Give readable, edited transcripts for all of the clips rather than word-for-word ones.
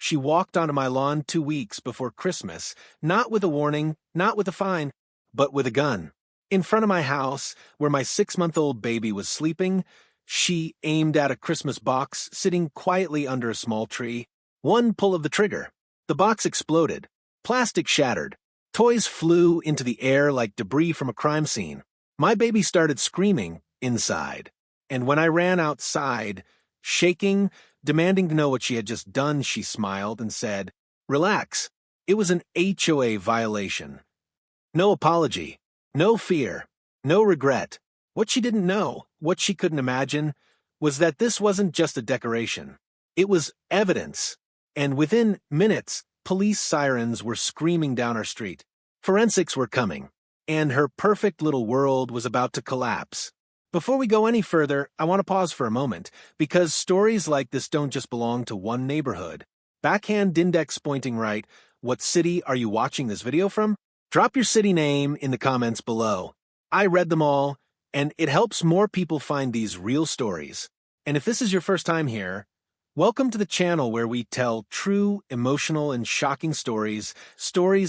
She walked onto my lawn 2 weeks before Christmas, not with a warning, not with a fine, but with a gun. In front of my house, where my 6-month-old baby was sleeping, she aimed at a Christmas box sitting quietly under a small tree. One pull of the trigger. The box exploded. Plastic shattered. Toys flew into the air like debris from a crime scene. My baby started screaming inside. And when I ran outside, shaking, demanding to know what she had just done, she smiled and said, "Relax. It was an HOA violation. No apology. No fear. No regret." What she didn't know, what she couldn't imagine, was that this wasn't just a decoration. It was evidence. And within minutes, police sirens were screaming down our street. Forensics were coming. And her perfect little world was about to collapse. Before we go any further, I want to pause for a moment, because stories like this don't just belong to one neighborhood. Backhand index pointing right, what city are you watching this video from? Drop your city name in the comments below. I read them all, and it helps more people find these real stories. And if this is your first time here, welcome to the channel where we tell true, emotional, and shocking stories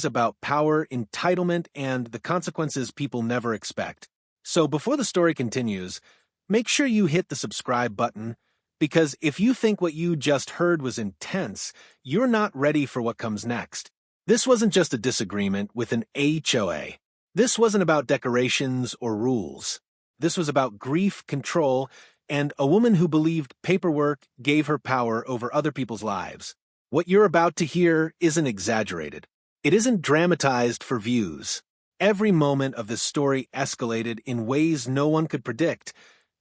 about power, entitlement, and the consequences people never expect. So before the story continues, make sure you hit the subscribe button, because if you think what you just heard was intense, you're not ready for what comes next. This wasn't just a disagreement with an HOA. This wasn't about decorations or rules. This was about grief, control, and a woman who believed paperwork gave her power over other people's lives. What you're about to hear isn't exaggerated. It isn't dramatized for views. Every moment of this story escalated in ways no one could predict,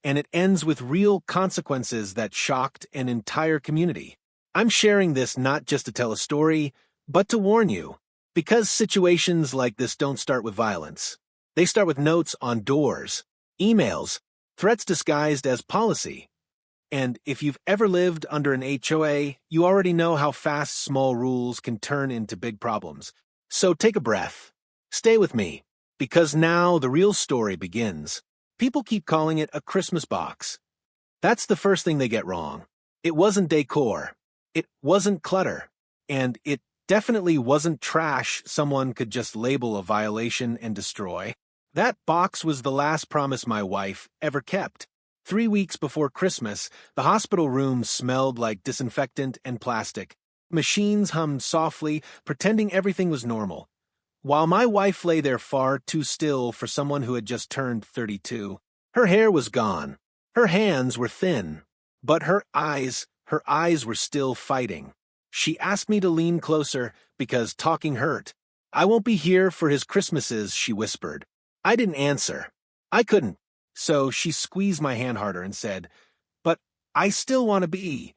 and it ends with real consequences that shocked an entire community. I'm sharing this not just to tell a story, but to warn you, because situations like this don't start with violence. They start with notes on doors, emails, threats disguised as policy. And if you've ever lived under an HOA, you already know how fast small rules can turn into big problems. So take a breath. Stay with me, because now the real story begins. People keep calling it a Christmas box. That's the first thing they get wrong. It wasn't decor. It wasn't clutter. And it definitely wasn't trash someone could just label a violation and destroy. That box was the last promise my wife ever kept. 3 weeks before Christmas, the hospital room smelled like disinfectant and plastic. Machines hummed softly, pretending everything was normal. While my wife lay there far too still for someone who had just turned 32, her hair was gone. Her hands were thin. But her eyes were still fighting. She asked me to lean closer because talking hurt. "I won't be here for his Christmases," she whispered. I didn't answer. I couldn't. So she squeezed my hand harder and said, "But I still want to be."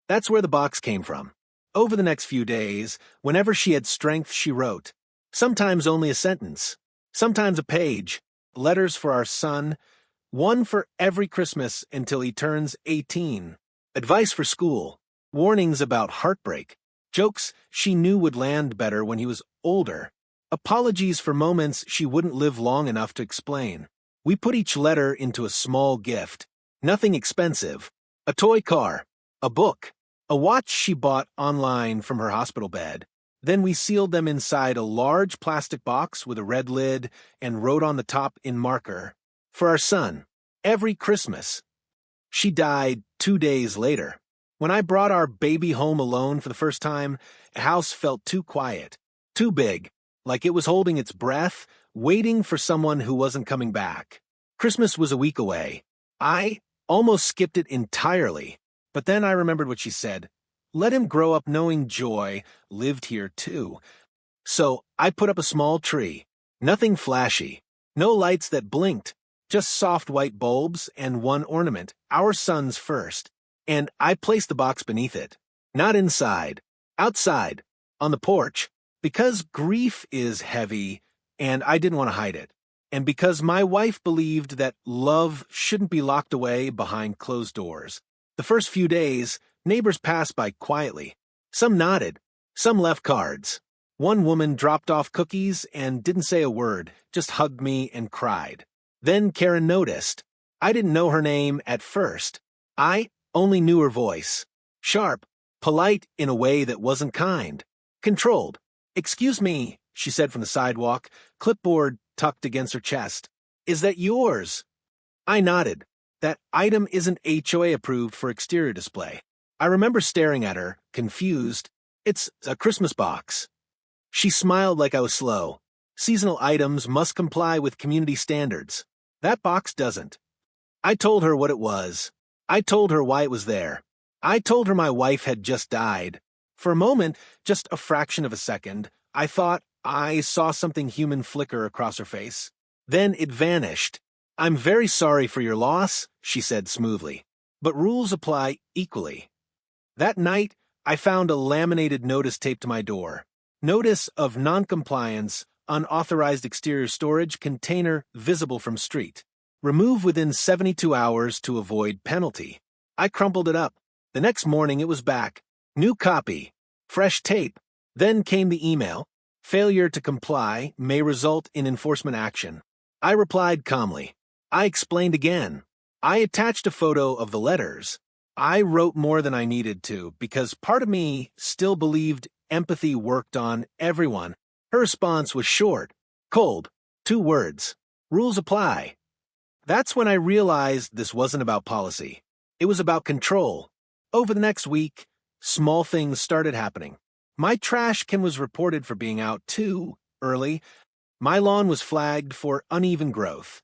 That's where the box came from. Over the next few days, whenever she had strength, she wrote. Sometimes only a sentence. Sometimes a page. Letters for our son. One for every Christmas until he turns 18. Advice for school. Warnings about heartbreak. Jokes she knew would land better when he was older. Apologies for moments she wouldn't live long enough to explain. We put each letter into a small gift. Nothing expensive. A toy car. A book. A watch she bought online from her hospital bed. Then we sealed them inside a large plastic box with a red lid and wrote on the top in marker, "For our son. Every Christmas." She died 2 days later. When I brought our baby home alone for the first time, the house felt too quiet, too big, like it was holding its breath, waiting for someone who wasn't coming back. Christmas was a week away. I almost skipped it entirely, but then I remembered what she said. Let him grow up knowing joy lived here too. So I put up a small tree. Nothing flashy. No lights that blinked. Just soft white bulbs and one ornament, our son's first. And I placed the box beneath it. Not inside. Outside. On the porch. Because grief is heavy, and I didn't want to hide it. And because my wife believed that love shouldn't be locked away behind closed doors. The first few days, neighbors passed by quietly. Some nodded. Some left cards. One woman dropped off cookies and didn't say a word, just hugged me and cried. Then Karen noticed. I didn't know her name at first. I only knew her voice. Sharp, Polite in a way that wasn't kind. Controlled. "Excuse me," she said from the sidewalk, clipboard tucked against her chest. "Is that yours?" I nodded. That item isn't HOA approved for exterior display. I remember staring at her, confused. "It's a Christmas box." She smiled like I was slow. Seasonal items must comply with community standards. That box doesn't. I told her what it was. I told her why it was there. I told her my wife had just died. For a moment, just a fraction of a second, I thought I saw something human flicker across her face. Then it vanished. "I'm very sorry for your loss," she said smoothly. "But rules apply equally." That night, I found a laminated notice taped to my door. Notice of noncompliance, unauthorized exterior storage, container visible from street. Remove within 72 hours to avoid penalty. I crumpled it up. The next morning it was back. New copy. Fresh tape. Then came the email. "Failure to comply may result in enforcement action." I replied calmly. I explained again. I attached a photo of the letters. I wrote more than I needed to because part of me still believed empathy worked on everyone. Her response was short, cold, 2 words. "Rules apply." That's when I realized this wasn't about policy. It was about control. Over the next week, small things started happening. My trash can was reported for being out too early. My lawn was flagged for uneven growth.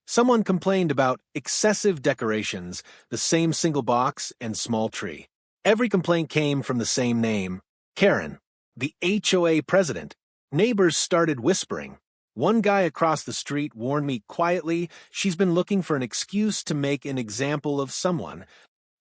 Someone complained about excessive decorations, the same single box and small tree. Every complaint came from the same name, Karen, the HOA president. Neighbors started whispering. One guy across the street warned me quietly she's been looking for an excuse to make an example of someone.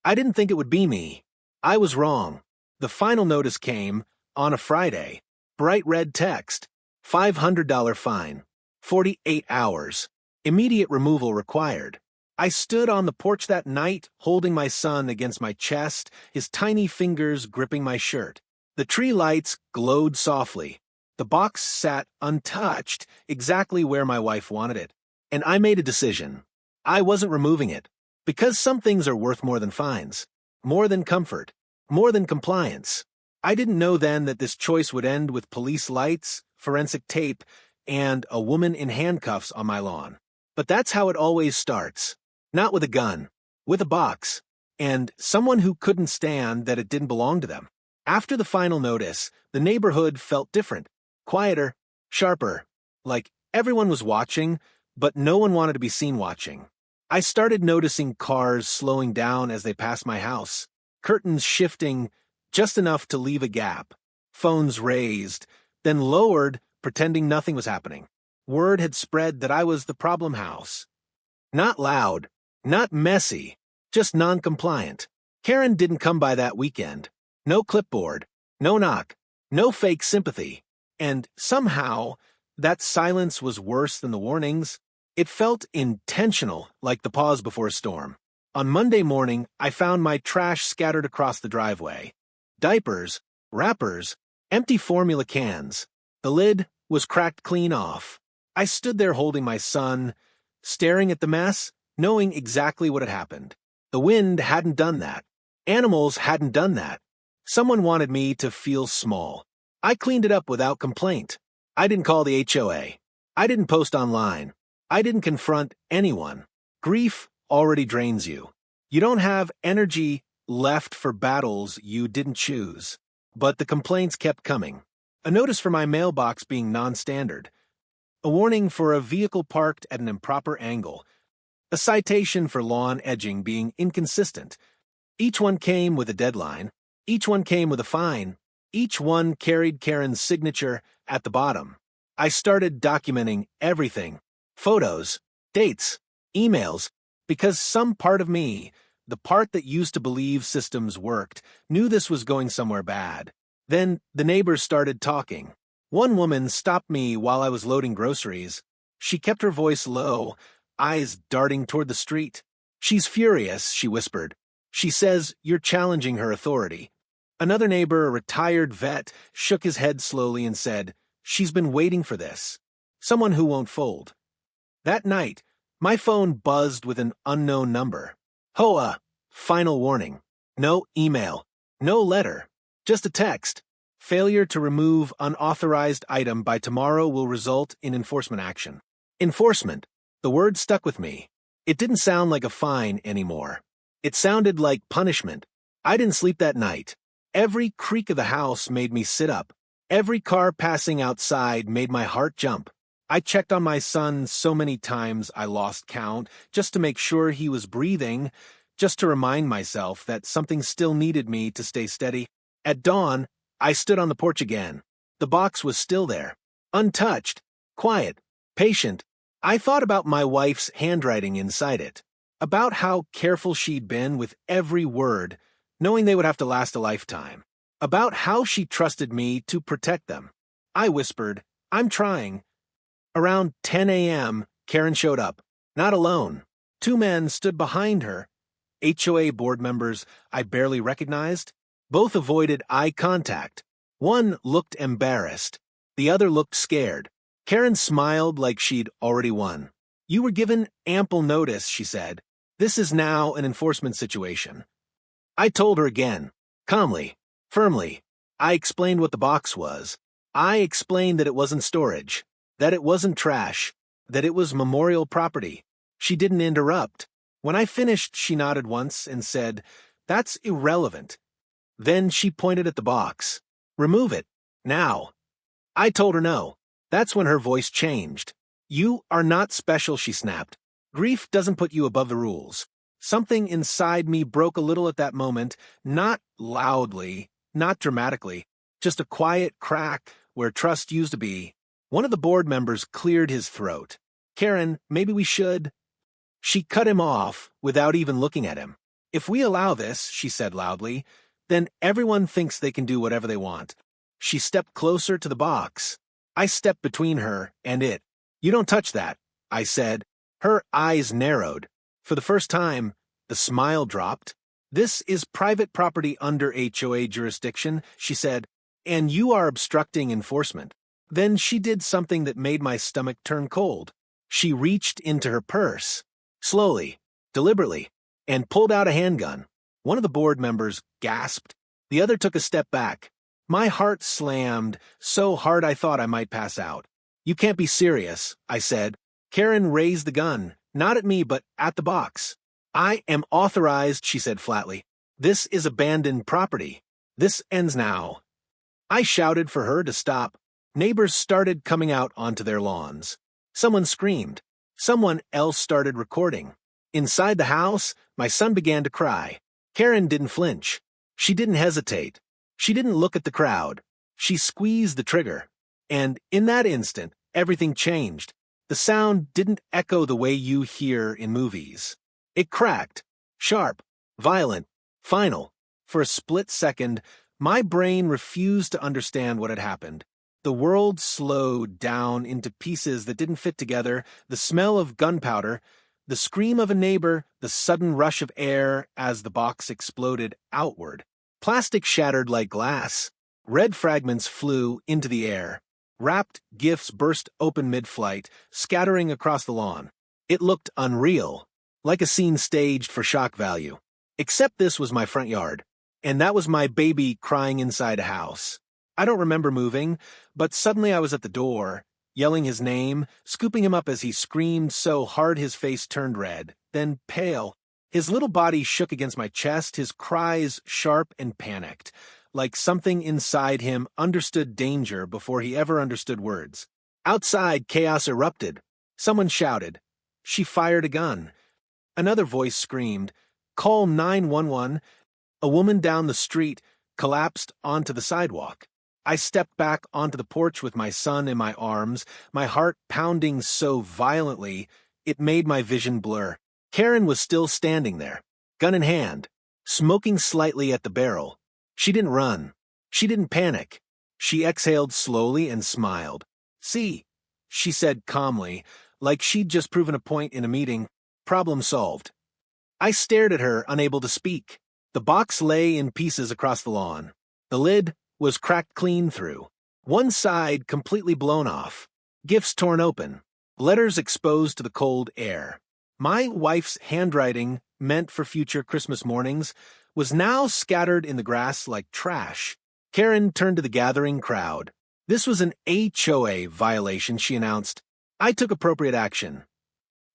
I didn't think it would be me. I was wrong. The final notice came on a Friday. Bright red text. $500 fine. 48 hours. Immediate removal required. I stood on the porch that night, holding my son against my chest, his tiny fingers gripping my shirt. The tree lights glowed softly. The box sat untouched, exactly where my wife wanted it. And I made a decision. I wasn't removing it. Because some things are worth more than fines. More than comfort. More than compliance. I didn't know then that this choice would end with police lights, forensic tape, and a woman in handcuffs on my lawn. But that's how it always starts. Not with a gun. With a box. And someone who couldn't stand that it didn't belong to them. After the final notice, the neighborhood felt different. Quieter, sharper, like everyone was watching, but no one wanted to be seen watching. I started noticing cars slowing down as they passed my house, curtains shifting just enough to leave a gap, phones raised, then lowered, pretending nothing was happening. Word had spread that I was the problem house. Not loud, not messy, just non-compliant. Karen didn't come by that weekend. No clipboard, no knock, no fake sympathy. And somehow, that silence was worse than the warnings. It felt intentional, like the pause before a storm. On Monday morning, I found my trash scattered across the driveway. Diapers, wrappers, empty formula cans. The lid was cracked clean off. I stood there holding my son, staring at the mess, knowing exactly what had happened. The wind hadn't done that. Animals hadn't done that. Someone wanted me to feel small. I cleaned it up without complaint. I didn't call the HOA. I didn't post online. I didn't confront anyone. Grief already drains you. You don't have energy left for battles you didn't choose. But the complaints kept coming. A notice for my mailbox being non-standard. A warning for a vehicle parked at an improper angle. A citation for lawn edging being inconsistent. Each one came with a deadline. Each one came with a fine. Each one carried Karen's signature at the bottom. I started documenting everything. Photos, dates, emails, because some part of me, the part that used to believe systems worked, knew this was going somewhere bad. Then the neighbors started talking. One woman stopped me while I was loading groceries. She kept her voice low, eyes darting toward the street. "She's furious," she whispered. "She says you're challenging her authority." Another neighbor, a retired vet, shook his head slowly and said, "She's been waiting for this. Someone who won't fold." That night, my phone buzzed with an unknown number. HOA, final warning. No email. No letter. Just a text. Failure to remove unauthorized item by tomorrow will result in enforcement action. Enforcement. The word stuck with me. It didn't sound like a fine anymore. It sounded like punishment. I didn't sleep that night. Every creak of the house made me sit up. Every car passing outside made my heart jump. I checked on my son so many times I lost count, just to make sure he was breathing, just to remind myself that something still needed me to stay steady. At dawn, I stood on the porch again. The box was still there, untouched, quiet, patient. I thought about my wife's handwriting inside it, about how careful she'd been with every word, knowing they would have to last a lifetime, about how she trusted me to protect them. I whispered, "I'm trying." Around 10 a.m., Karen showed up, not alone. Two men stood behind her, HOA board members I barely recognized. Both avoided eye contact. One looked embarrassed. The other looked scared. Karen smiled like she'd already won. "You were given ample notice," she said. "This is now an enforcement situation." I told her again, calmly, firmly. I explained what the box was. I explained that it wasn't storage, that it wasn't trash, that it was memorial property. She didn't interrupt. When I finished, she nodded once and said, "That's irrelevant." Then she pointed at the box. "Remove it. Now." I told her no. That's when her voice changed. "You are not special," she snapped. "Grief doesn't put you above the rules." Something inside me broke a little at that moment, not loudly, not dramatically, just a quiet crack where trust used to be. One of the board members cleared his throat. "Karen, maybe we should—" She cut him off without even looking at him. "If we allow this," she said loudly, "then everyone thinks they can do whatever they want." She stepped closer to the box. I stepped between her and it. "You don't touch that," I said. Her eyes narrowed. For the first time, the smile dropped. "This is private property under HOA jurisdiction," she said, "and you are obstructing enforcement." Then she did something that made my stomach turn cold. She reached into her purse, slowly, deliberately, and pulled out a handgun. One of the board members gasped. The other took a step back. My heart slammed so hard I thought I might pass out. "You can't be serious," I said. Karen raised the gun, not at me but at the box. "I am authorized," she said flatly. "This is abandoned property. This ends now." I shouted for her to stop. Neighbors started coming out onto their lawns. Someone screamed. Someone else started recording. Inside the house, my son began to cry. Karen didn't flinch. She didn't hesitate. She didn't look at the crowd. She squeezed the trigger. And in that instant, everything changed. The sound didn't echo the way you hear in movies. It cracked, sharp, violent, final. For a split second, my brain refused to understand what had happened. The world slowed down into pieces that didn't fit together, the smell of gunpowder, the scream of a neighbor, the sudden rush of air as the box exploded outward. Plastic shattered like glass. Red fragments flew into the air. Wrapped gifts burst open mid-flight, scattering across the lawn. It looked unreal, like a scene staged for shock value. Except this was my front yard, and that was my baby crying inside a house. I don't remember moving, but suddenly I was at the door, yelling his name, scooping him up as he screamed so hard his face turned red, then pale. His little body shook against my chest, his cries sharp and panicked, like something inside him understood danger before he ever understood words. Outside, chaos erupted. Someone shouted. She fired a gun. Another voice screamed, "Call 911." A woman down the street collapsed onto the sidewalk. I stepped back onto the porch with my son in my arms, my heart pounding so violently it made my vision blur. Karen was still standing there, gun in hand, smoking slightly at the barrel. She didn't run. She didn't panic. She exhaled slowly and smiled. "See," she said calmly, like she'd just proven a point in a meeting. Problem solved. I stared at her, unable to speak. The box lay in pieces across the lawn. The lid was cracked clean through. One side completely blown off. Gifts torn open. Letters exposed to the cold air. My wife's handwriting, meant for future Christmas mornings, was now scattered in the grass like trash. Karen turned to the gathering crowd. This was an HOA violation, she announced. I took appropriate action.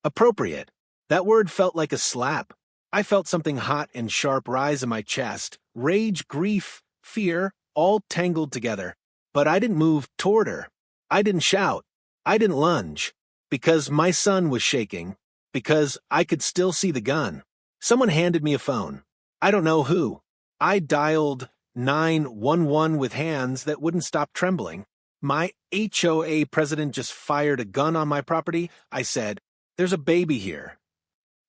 Appropriate. That word felt like a slap. I felt something hot and sharp rise in my chest. Rage, grief, fear, all tangled together. But I didn't move toward her. I didn't shout. I didn't lunge. Because my son was shaking. Because I could still see the gun. Someone handed me a phone. I don't know who. I dialed 911 with hands that wouldn't stop trembling. My HOA president just fired a gun on my property. I said, "There's a baby here."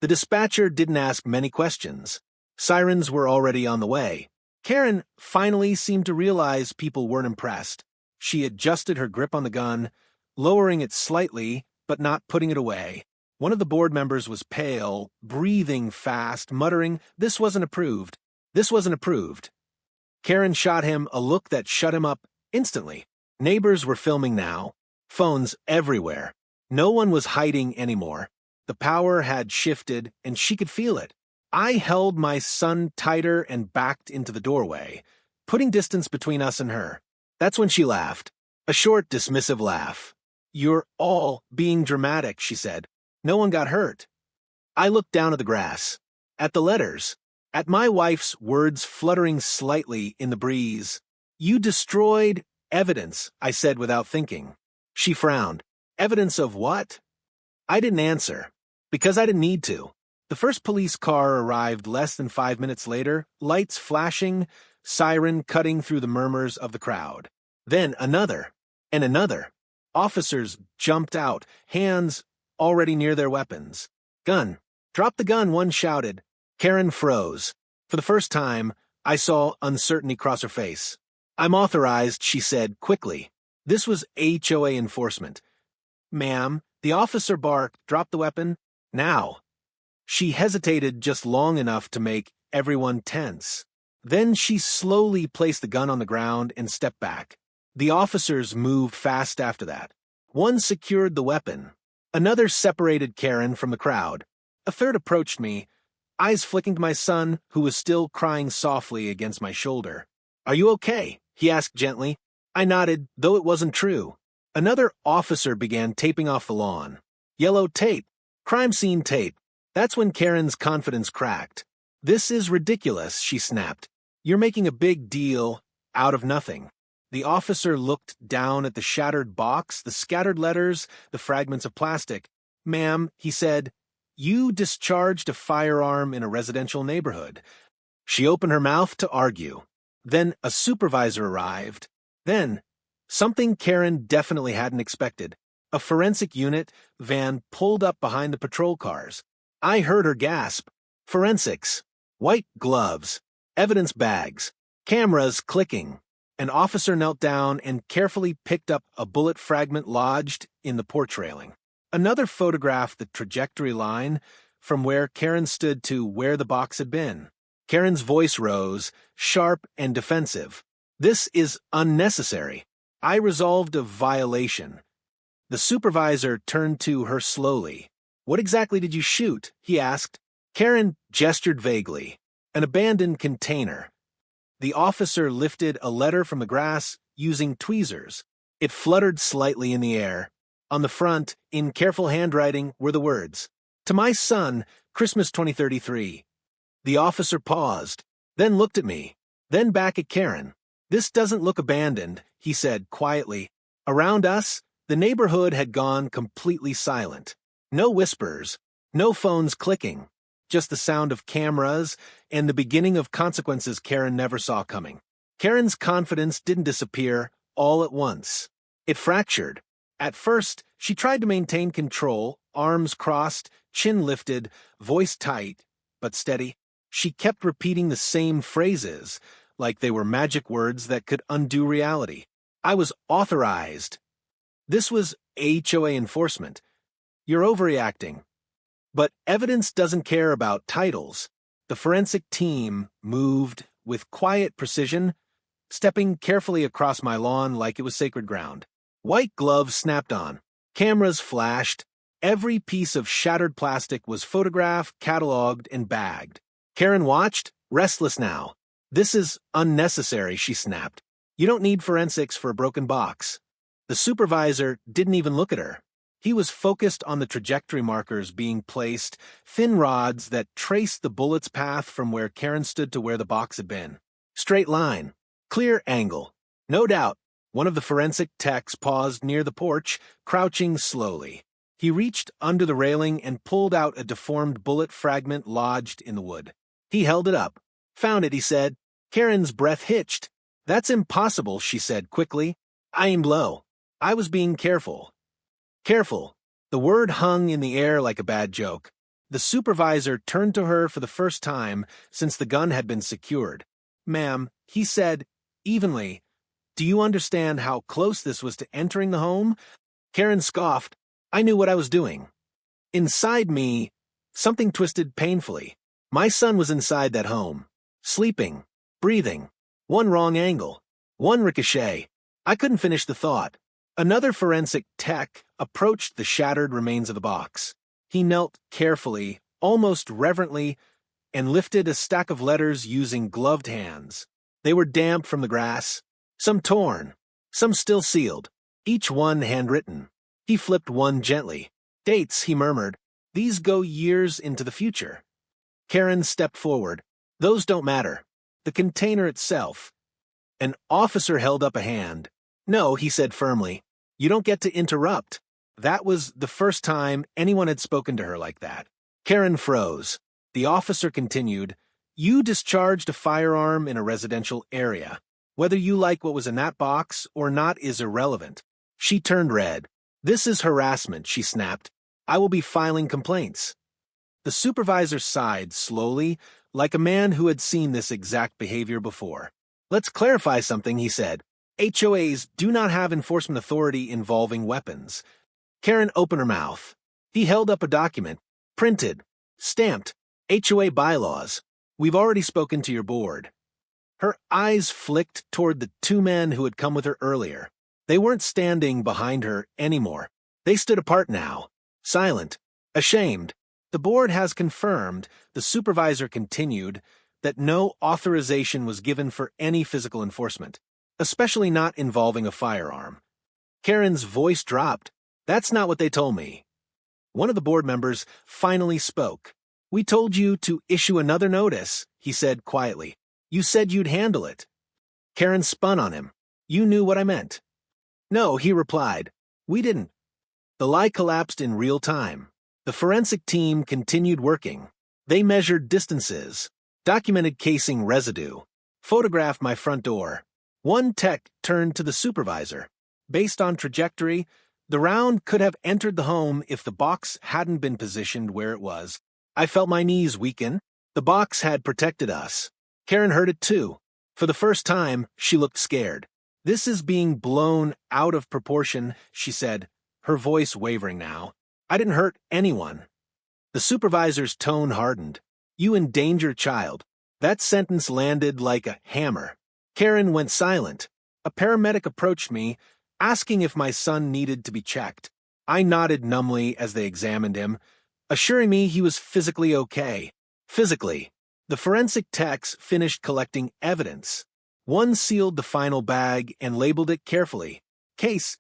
The dispatcher didn't ask many questions. Sirens were already on the way. Karen finally seemed to realize people weren't impressed. She adjusted her grip on the gun, lowering it slightly, but not putting it away. One of the board members was pale, breathing fast, muttering, "This wasn't approved. This wasn't approved." Karen shot him a look that shut him up instantly. Neighbors were filming now. Phones everywhere. No one was hiding anymore. The power had shifted, and she could feel it. I held my son tighter and backed into the doorway, putting distance between us and her. That's when she laughed. A short, dismissive laugh. "You're all being dramatic," she said. "No one got hurt." I looked down at the grass, at the letters, at my wife's words fluttering slightly in the breeze. "You destroyed evidence," I said without thinking. She frowned. "Evidence of what?" I didn't answer, because I didn't need to. The first police car arrived less than 5 minutes later, lights flashing, siren cutting through the murmurs of the crowd. Then another, and another. Officers jumped out, hands already near their weapons. "Gun! Drop the gun," one shouted. Karen froze. For the first time, I saw uncertainty cross her face. "I'm authorized," she said quickly. This was HOA enforcement. "Ma'am," the officer barked, "drop the weapon. Now." She hesitated just long enough to make everyone tense. Then she slowly placed the gun on the ground and stepped back. The officers moved fast after that. One secured the weapon. Another separated Karen from the crowd. A third approached me, eyes flicking to my son, who was still crying softly against my shoulder. "Are you okay?" he asked gently. I nodded, though it wasn't true. Another officer began taping off the lawn. Yellow tape. Crime scene tape. That's when Karen's confidence cracked. "This is ridiculous," she snapped. "You're making a big deal out of nothing." The officer looked down at the shattered box, the scattered letters, the fragments of plastic. "Ma'am," he said, "you discharged a firearm in a residential neighborhood." She opened her mouth to argue. Then a supervisor arrived. Then something Karen definitely hadn't expected. A forensic unit van pulled up behind the patrol cars. I heard her gasp. Forensics. White gloves. Evidence bags. Cameras clicking. An officer knelt down and carefully picked up a bullet fragment lodged in the porch railing. Another photographed the trajectory line from where Karen stood to where the box had been. Karen's voice rose, sharp and defensive. "This is unnecessary. I resolved a violation." The supervisor turned to her slowly. "What exactly did you shoot?" he asked. Karen gestured vaguely. "An abandoned container." The officer lifted a letter from the grass using tweezers. It fluttered slightly in the air. On the front, in careful handwriting, were the words, "To my son, Christmas 2033. The officer paused, then looked at me, then back at Karen. "This doesn't look abandoned," he said quietly. Around us, the neighborhood had gone completely silent. No whispers, no phones clicking. Just the sound of cameras and the beginning of consequences Karen never saw coming. Karen's confidence didn't disappear all at once. It fractured. At first, she tried to maintain control, arms crossed, chin lifted, voice tight, but steady. She kept repeating the same phrases, like they were magic words that could undo reality. "I was authorized." This was HOA enforcement. "You're overreacting." But evidence doesn't care about titles. The forensic team moved with quiet precision, stepping carefully across my lawn like it was sacred ground. White gloves snapped on. Cameras flashed. Every piece of shattered plastic was photographed, cataloged, and bagged. Karen watched, restless now. This is unnecessary, she snapped. You don't need forensics for a broken box. The supervisor didn't even look at her. He was focused on the trajectory markers being placed, thin rods that traced the bullet's path from where Karen stood to where the box had been. Straight line. Clear angle. No doubt. One of the forensic techs paused near the porch, crouching slowly. He reached under the railing and pulled out a deformed bullet fragment lodged in the wood. He held it up. Found it, he said. Karen's breath hitched. That's impossible, she said quickly. I aimed low. I was being careful. Careful. The word hung in the air like a bad joke. The supervisor turned to her for the first time since the gun had been secured. Ma'am, he said, evenly, do you understand how close this was to entering the home? Karen scoffed. I knew what I was doing. Inside me, something twisted painfully. My son was inside that home. Sleeping. Breathing. One wrong angle. One ricochet. I couldn't finish the thought. Another forensic tech approached the shattered remains of the box. He knelt carefully, almost reverently, and lifted a stack of letters using gloved hands. They were damp from the grass, some torn, some still sealed, each one handwritten. He flipped one gently. Dates, he murmured. These go years into the future. Karen stepped forward. Those don't matter. The container itself. An officer held up a hand. No, he said firmly. You don't get to interrupt. That was the first time anyone had spoken to her like that. Karen froze. The officer continued, You discharged a firearm in a residential area. Whether you like what was in that box or not is irrelevant. She turned red. This is harassment, she snapped. I will be filing complaints. The supervisor sighed slowly, like a man who had seen this exact behavior before. Let's clarify something, he said. HOAs do not have enforcement authority involving weapons. Karen opened her mouth. He held up a document, printed, stamped, HOA bylaws. We've already spoken to your board. Her eyes flicked toward the two men who had come with her earlier. They weren't standing behind her anymore. They stood apart now, silent, ashamed. The board has confirmed, the supervisor continued, that no authorization was given for any physical enforcement, especially not involving a firearm. Karen's voice dropped. That's not what they told me. One of the board members finally spoke. We told you to issue another notice, he said quietly. You said you'd handle it. Karen spun on him. You knew what I meant. No, he replied. We didn't. The lie collapsed in real time. The forensic team continued working. They measured distances, documented casing residue, photographed my front door. One tech turned to the supervisor. Based on trajectory, the round could have entered the home if the box hadn't been positioned where it was. I felt my knees weaken. The box had protected us. Karen heard it too. For the first time, she looked scared. This is being blown out of proportion, she said, her voice wavering now. I didn't hurt anyone. The supervisor's tone hardened. You endanger child. That sentence landed like a hammer. Karen went silent. A paramedic approached me, asking if my son needed to be checked. I nodded numbly as they examined him, assuring me he was physically okay. Physically. The forensic techs finished collecting evidence. One sealed the final bag and labeled it carefully. Case: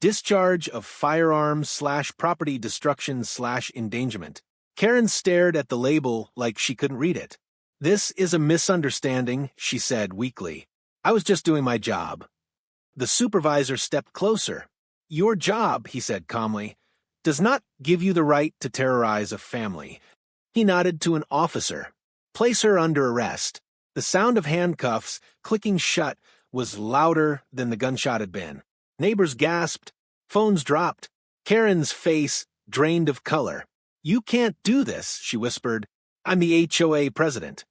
discharge of firearms/property destruction/endangerment. Karen stared at the label like she couldn't read it. This is a misunderstanding, she said weakly. I was just doing my job. The supervisor stepped closer. Your job, he said calmly, does not give you the right to terrorize a family. He nodded to an officer. Place her under arrest. The sound of handcuffs clicking shut was louder than the gunshot had been. Neighbors gasped. Phones dropped. Karen's face drained of color. You can't do this, she whispered. I'm the HOA president.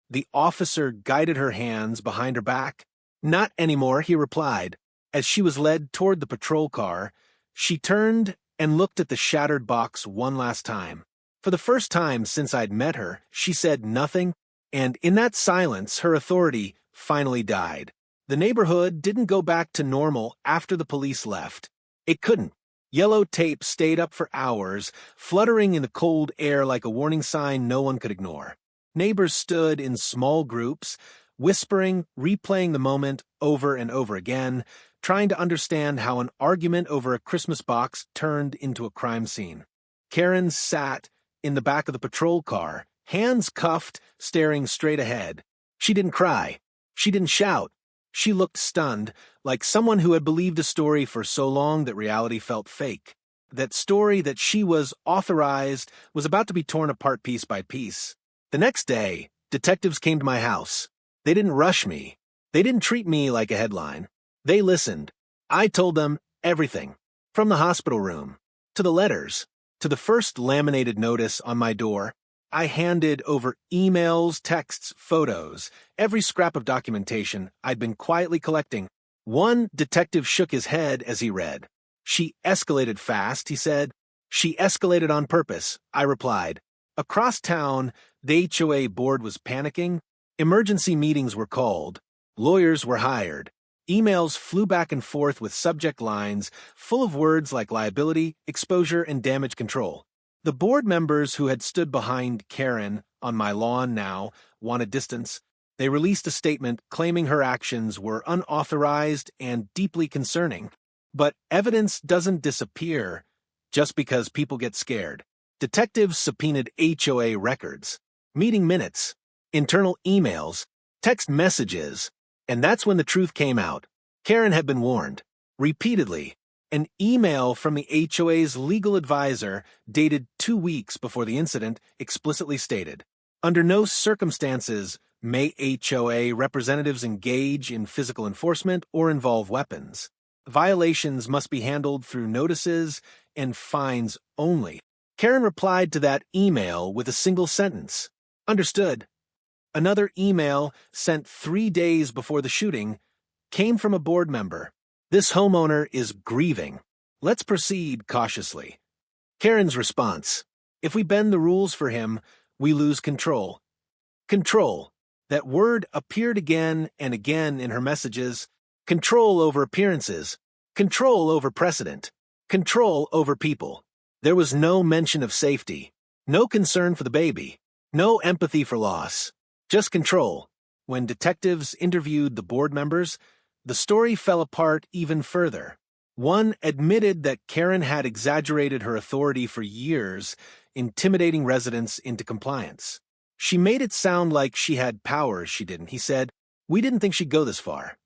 The officer guided her hands behind her back. Not anymore, he replied. As she was led toward the patrol car, she turned and looked at the shattered box one last time. For the first time since I'd met her, she said nothing, and in that silence her authority finally died. The neighborhood didn't go back to normal after the police left. It couldn't. Yellow tape stayed up for hours, fluttering in the cold air like a warning sign no one could ignore. Neighbors stood in small groups, whispering, replaying the moment over and over again, trying to understand how an argument over a Christmas box turned into a crime scene. Karen sat in the back of the patrol car, hands cuffed, staring straight ahead. She didn't cry. She didn't shout. She looked stunned, like someone who had believed a story for so long that reality felt fake. That story that she was authorized was about to be torn apart piece by piece. The next day, detectives came to my house. They didn't rush me. They didn't treat me like a headline. They listened. I told them everything, from the hospital room, to the letters, to the first laminated notice on my door. I handed over emails, texts, photos, every scrap of documentation I'd been quietly collecting. One detective shook his head as he read. "She escalated fast," he said. "She escalated on purpose," I replied. Across town, the HOA board was panicking. Emergency meetings were called. Lawyers were hired. Emails flew back and forth with subject lines full of words like liability, exposure, and damage control. The board members who had stood behind Karen on my lawn now wanted distance. They released a statement claiming her actions were unauthorized and deeply concerning. But evidence doesn't disappear just because people get scared. Detectives subpoenaed HOA records, meeting minutes, internal emails, text messages, and that's when the truth came out. Karen had been warned, repeatedly. An email from the HOA's legal advisor, dated 2 weeks before the incident, explicitly stated, "Under no circumstances may HOA representatives engage in physical enforcement or involve weapons. Violations must be handled through notices and fines only." Karen replied to that email with a single sentence, "Understood." Another email, sent 3 days before the shooting, came from a board member. "This homeowner is grieving. Let's proceed cautiously." Karen's response, "If we bend the rules for him, we lose control." Control. That word appeared again and again in her messages. Control over appearances. Control over precedent. Control over people. There was no mention of safety. No concern for the baby. No empathy for loss. Just control. When detectives interviewed the board members, the story fell apart even further. One admitted that Karen had exaggerated her authority for years, intimidating residents into compliance. "She made it sound like she had powers she didn't," he said. "We didn't think she'd go this far."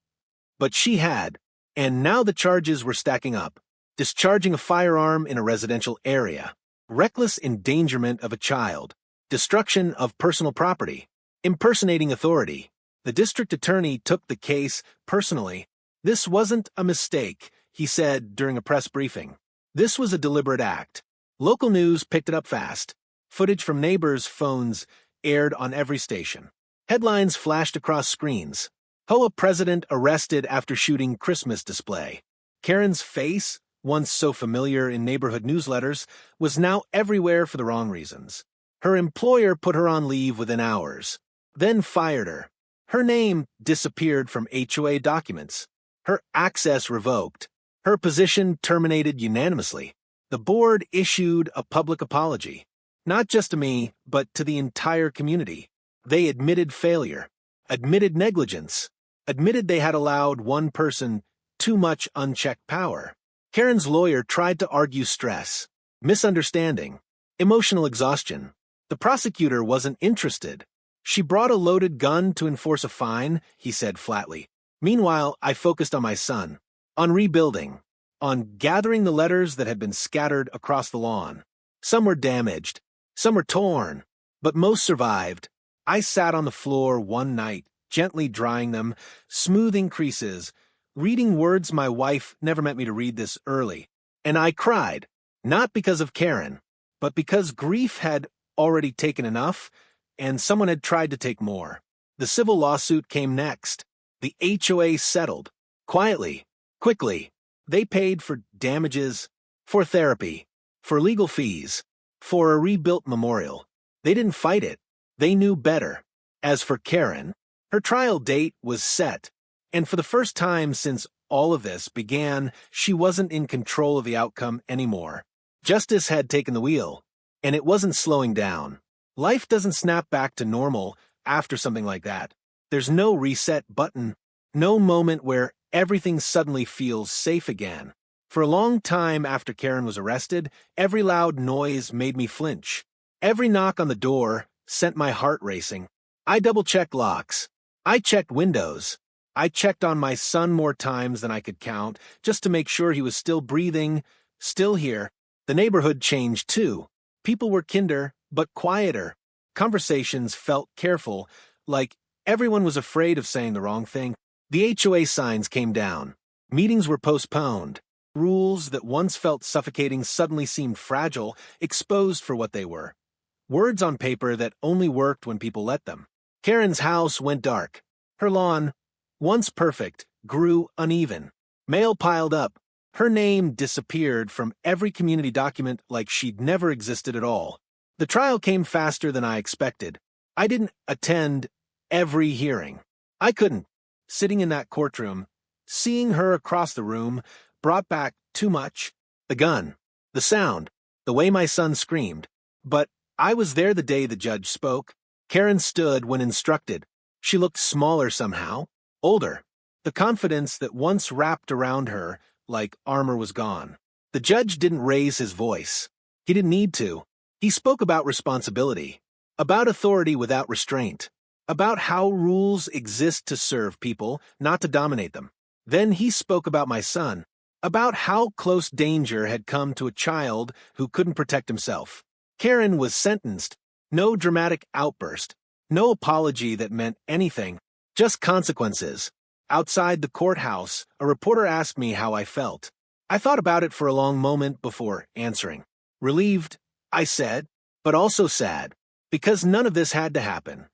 But she had, and now the charges were stacking up. Discharging a firearm in a residential area, reckless endangerment of a child, destruction of personal property, impersonating authority. The district attorney took the case personally. "This wasn't a mistake," he said during a press briefing. "This was a deliberate act." Local news picked it up fast. Footage from neighbors' phones aired on every station. Headlines flashed across screens. HOA president arrested after shooting Christmas display. Karen's face, once so familiar in neighborhood newsletters, was now everywhere for the wrong reasons. Her employer put her on leave within hours, then fired her. Her name disappeared from HOA documents. Her access revoked. Her position terminated unanimously. The board issued a public apology, not just to me, but to the entire community. They admitted failure, admitted negligence, admitted they had allowed one person too much unchecked power. Karen's lawyer tried to argue stress, misunderstanding, emotional exhaustion. The prosecutor wasn't interested. "She brought a loaded gun to enforce a fine," he said flatly. Meanwhile, I focused on my son, on rebuilding, on gathering the letters that had been scattered across the lawn. Some were damaged, some were torn, but most survived. I sat on the floor one night, gently drying them, smoothing creases, reading words my wife never meant me to read this early. And I cried, not because of Karen, but because grief had already taken enough, and someone had tried to take more. The civil lawsuit came next. The HOA settled. Quietly, quickly. They paid for damages, for therapy, for legal fees, for a rebuilt memorial. They didn't fight it. They knew better. As for Karen, her trial date was set, and for the first time since all of this began, she wasn't in control of the outcome anymore. Justice had taken the wheel, and it wasn't slowing down. Life doesn't snap back to normal after something like that. There's no reset button, no moment where everything suddenly feels safe again. For a long time after Karen was arrested, every loud noise made me flinch. Every knock on the door sent my heart racing. I double-checked locks. I checked windows. I checked on my son more times than I could count, just to make sure he was still breathing, still here. The neighborhood changed too. People were kinder, but quieter. Conversations felt careful, like everyone was afraid of saying the wrong thing. The HOA signs came down. Meetings were postponed. Rules that once felt suffocating suddenly seemed fragile, exposed for what they were. Words on paper that only worked when people let them. Karen's house went dark. Her lawn, once perfect, grew uneven. Mail piled up. Her name disappeared from every community document like she'd never existed at all. The trial came faster than I expected. I didn't attend every hearing. I couldn't. Sitting in that courtroom, seeing her across the room, brought back too much. The gun, the sound, the way my son screamed. But I was there the day the judge spoke. Karen stood when instructed. She looked smaller somehow, older. The confidence that once wrapped around her like armor was gone. The judge didn't raise his voice. He didn't need to. He spoke about responsibility, about authority without restraint, about how rules exist to serve people, not to dominate them. Then he spoke about my son, about how close danger had come to a child who couldn't protect himself. Karen was sentenced. No dramatic outburst, no apology that meant anything, just consequences. Outside the courthouse, a reporter asked me how I felt. I thought about it for a long moment before answering. Relieved, I said, but also sad, because none of this had to happen.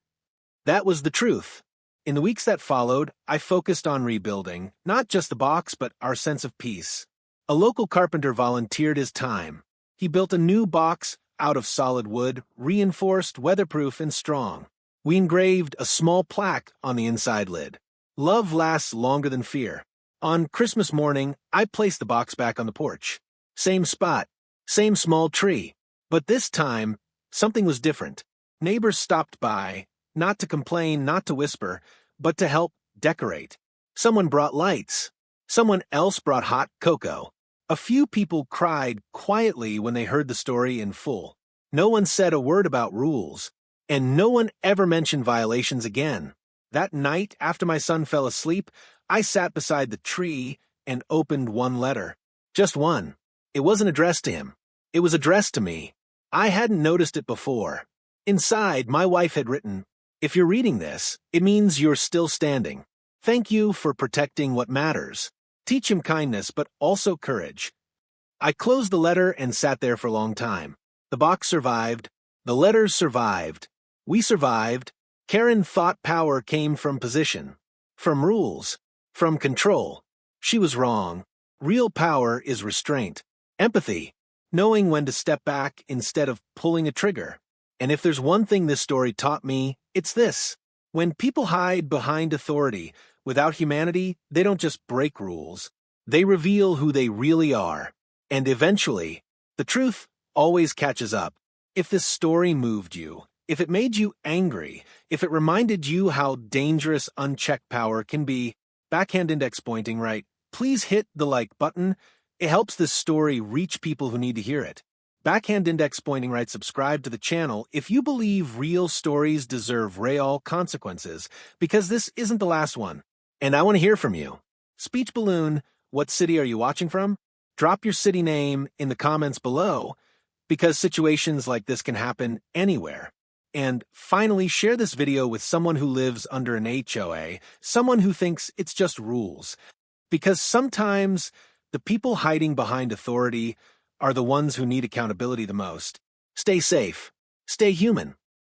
That was the truth. In the weeks that followed, I focused on rebuilding, not just the box, but our sense of peace. A local carpenter volunteered his time. He built a new box out of solid wood, reinforced, weatherproof, and strong. We engraved a small plaque on the inside lid. Love lasts longer than fear. On Christmas morning, I placed the box back on the porch. Same spot, same small tree. But this time, something was different. Neighbors stopped by, not to complain, not to whisper, but to help decorate. Someone brought lights. Someone else brought hot cocoa. A few people cried quietly when they heard the story in full. No one said a word about rules, and no one ever mentioned violations again. That night, after my son fell asleep, I sat beside the tree and opened one letter. Just one. It wasn't addressed to him. It was addressed to me. I hadn't noticed it before. Inside, my wife had written, "If you're reading this, it means you're still standing. Thank you for protecting what matters. Teach him kindness, but also courage." I closed the letter and sat there for a long time. The box survived. The letters survived. We survived. Karen thought power came from position, from rules, from control. She was wrong. Real power is restraint, empathy, knowing when to step back instead of pulling a trigger. And if there's one thing this story taught me, it's this. When people hide behind authority, without humanity, they don't just break rules. They reveal who they really are. And eventually, the truth always catches up. If this story moved you, if it made you angry, if it reminded you how dangerous unchecked power can be, backhand index pointing right, please hit the like button. It helps this story reach people who need to hear it. Backhand index pointing right, subscribe to the channel if you believe real stories deserve real consequences, because this isn't the last one. And I want to hear from you. Speech Balloon, what city are you watching from? Drop your city name in the comments below, because situations like this can happen anywhere. And finally, share this video with someone who lives under an HOA, someone who thinks it's just rules. Because sometimes the people hiding behind authority are the ones who need accountability the most. Stay safe. Stay human.